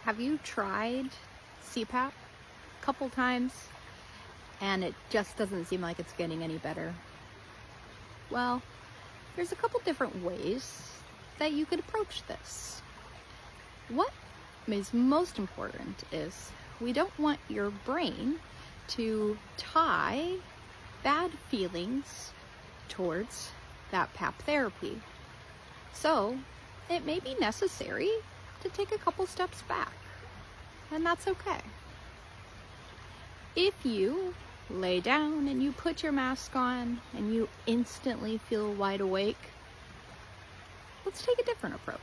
Have you tried CPAP a couple times and it just doesn't seem like it's getting any better? Well, there's a couple different ways that you could approach this. What is most important is we don't want your brain to tie bad feelings towards that PAP therapy. So it may be necessary to take a couple steps back, and that's okay. If you lay down and you put your mask on and you instantly feel wide awake, let's take a different approach.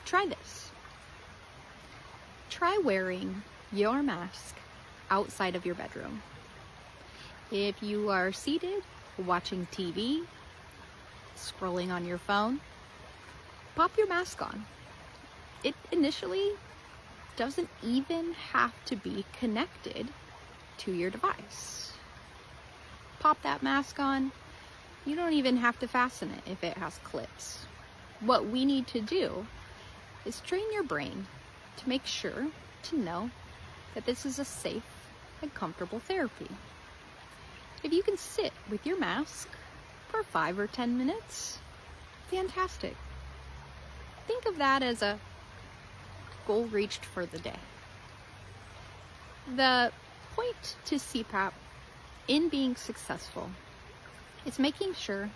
Try this. Try wearing your mask outside of your bedroom. If you are seated, watching TV, scrolling on your phone, pop your mask on. It initially doesn't even have to be connected to your device. Pop that mask on. You don't even have to fasten it if it has clips. What we need to do is train your brain to make sure to know that this is a safe and comfortable therapy. If you can sit with your mask for 5 or 10 minutes, fantastic. Think of that as a goal reached for the day. The point to CPAP in being successful is making sure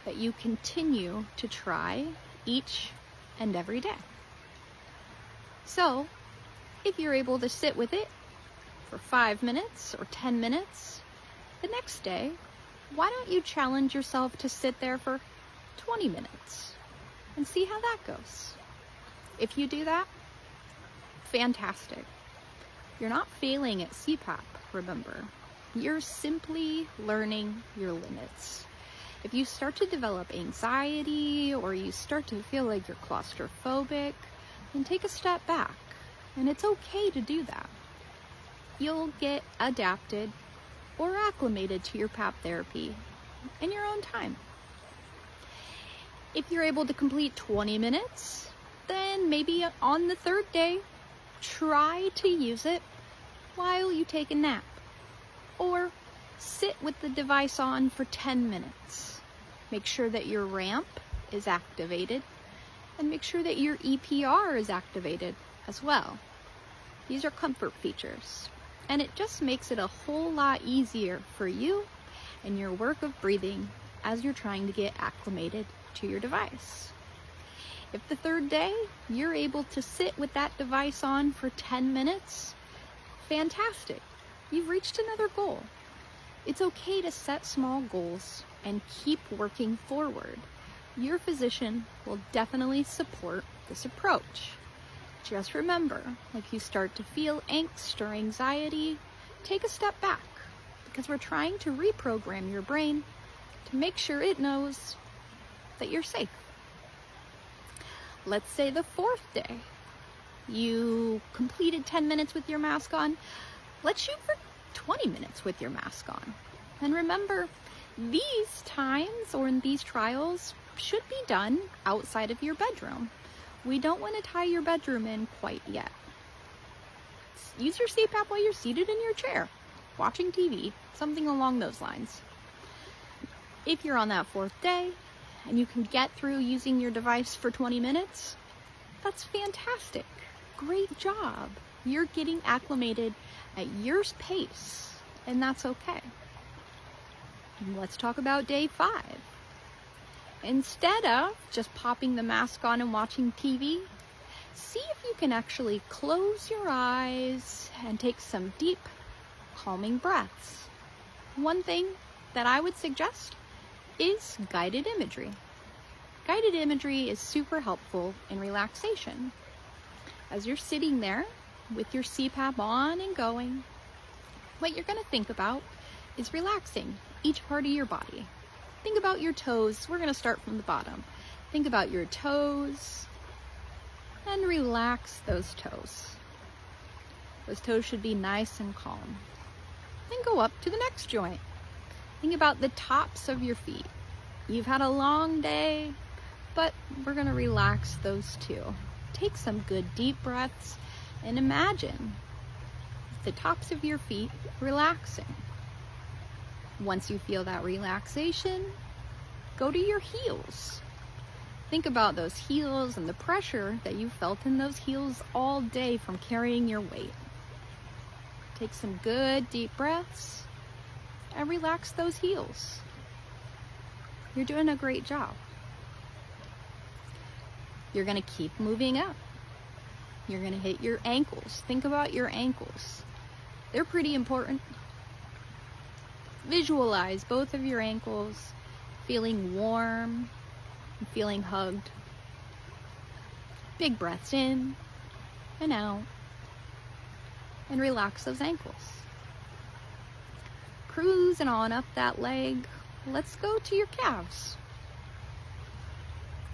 that you continue to try each and every day. So, if you're able to sit with it for 5 minutes or 10 minutes, the next day, why don't you challenge yourself to sit there for 20 minutes and see how that goes? If you do that, fantastic. You're not failing at CPAP, remember. You're simply learning your limits. If you start to develop anxiety or you start to feel like you're claustrophobic, then take a step back. And it's okay to do that. You'll get adapted or acclimated to your PAP therapy in your own time. If you're able to complete 20 minutes, then maybe on the third day, try to use it while you take a nap. Or sit with the device on for 10 minutes. Make sure that your ramp is activated and make sure that your EPR is activated as well. These are comfort features, and it just makes it a whole lot easier for you and your work of breathing as you're trying to get acclimated to your device. If the third day you're able to sit with that device on for 10 minutes, fantastic. You've reached another goal. It's okay to set small goals and keep working forward. Your physician will definitely support this approach. Just remember, if you start to feel angst or anxiety, take a step back because we're trying to reprogram your brain to make sure it knows that you're safe. Let's say the fourth day, you completed 10 minutes with your mask on. Let's shoot for 20 minutes with your mask on. And remember, these times or in these trials should be done outside of your bedroom. We don't want to tie your bedroom in quite yet. Use your CPAP while you're seated in your chair, watching TV, something along those lines. If you're on that fourth day and you can get through using your device for 20 minutes, that's fantastic. Great job. You're getting acclimated at your pace, and that's okay. And let's talk about day 5. Instead of just popping the mask on and watching TV, see if you can actually close your eyes and take some deep, calming breaths. One thing that I would suggest is guided imagery. Guided imagery is super helpful in relaxation. As you're sitting there with your CPAP on and going, what you're going to think about is relaxing each part of your body. Think about your toes. We're going to start from the bottom. Think about your toes and relax those toes. Those toes should be nice and calm. Then go up to the next joint. Think about the tops of your feet. You've had a long day, but we're going to relax those too. take some good deep breaths and imagine the tops of your feet relaxing. Once you feel that relaxation, go to your heels. Think about those heels and the pressure that you felt in those heels all day from carrying your weight. Take some good deep breaths and relax those heels. You're doing a great job. You're going to keep moving up. You're going to hit your ankles. Think about your ankles. They're pretty important. Visualize both of your ankles feeling warm and feeling hugged. Big breaths in and out. And relax those ankles. Cruising on up that leg. Let's go to your calves.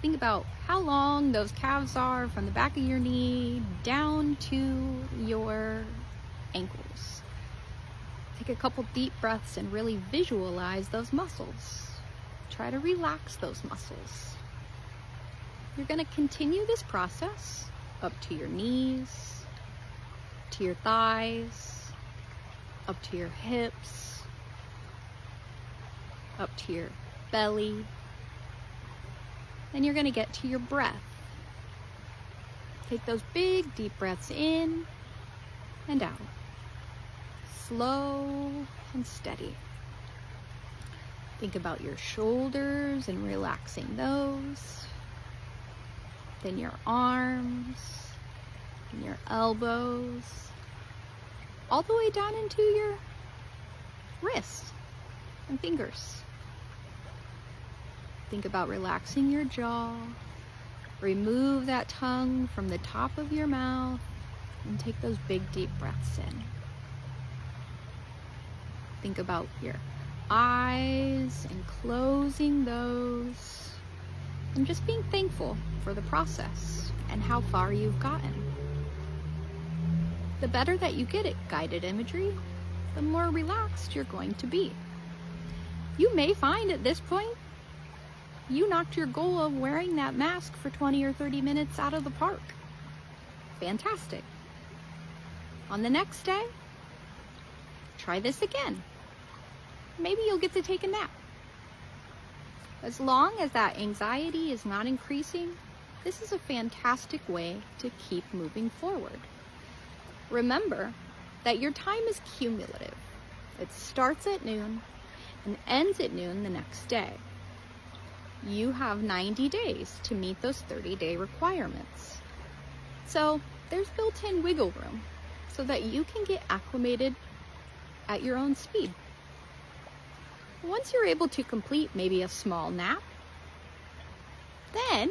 Think about how long those calves are from the back of your knee down to your ankles. Take a couple deep breaths and really visualize those muscles. Try to relax those muscles. You're going to continue this process up to your knees, to your thighs, up to your hips, up to your belly. Then you're going to get to your breath. Take those big deep breaths in and out. Slow and steady. Think about your shoulders and relaxing those. Then your arms and your elbows. All the way down into your wrists and fingers. Think about relaxing your jaw. Remove that tongue from the top of your mouth and take those big deep breaths in. Think about your eyes and closing those and just being thankful for the process and how far you've gotten. The better that you get at guided imagery, the more relaxed you're going to be. You may find at this point you knocked your goal of wearing that mask for 20 or 30 minutes out of the park. Fantastic. On the next day, try this again. Maybe you'll get to take a nap. As long as that anxiety is not increasing, this is a fantastic way to keep moving forward. Remember that your time is cumulative. It starts at noon and ends at noon the next day. You have 90 days to meet those 30-day requirements. So there's built-in wiggle room so that you can get acclimated at your own speed. Once you're able to complete maybe a small nap, then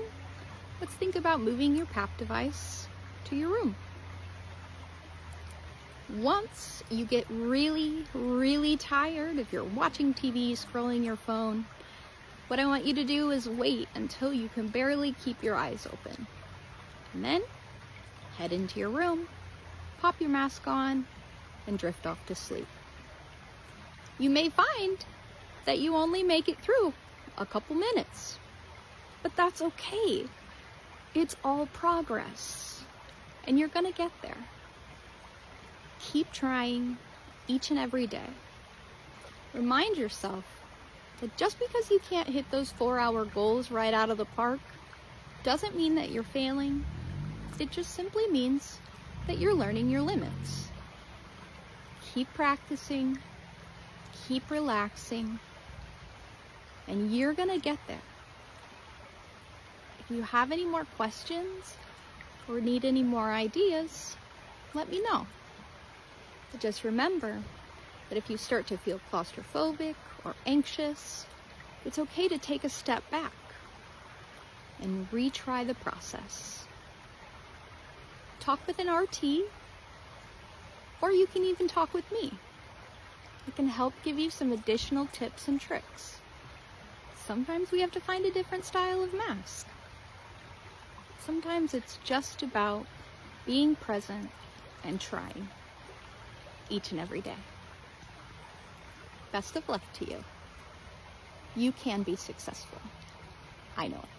let's think about moving your PAP device to your room. Once you get really, really tired, if you're watching TV, scrolling your phone, what I want you to do is wait until you can barely keep your eyes open. And then head into your room, pop your mask on, and drift off to sleep. You may find that you only make it through a couple minutes, but that's okay. It's all progress, and you're gonna get there. Keep trying each and every day. Remind yourself that just because you can't hit those 4-hour goals right out of the park doesn't mean that you're failing. It just simply means that you're learning your limits. Keep practicing, keep relaxing, and you're gonna get there. If you have any more questions or need any more ideas, let me know. But just remember that if you start to feel claustrophobic or anxious, it's okay to take a step back and retry the process. Talk with an RT, or you can even talk with me. I can help give you some additional tips and tricks. Sometimes we have to find a different style of mask. Sometimes it's just about being present and trying each and every day. Best of luck to you. You can be successful. I know it.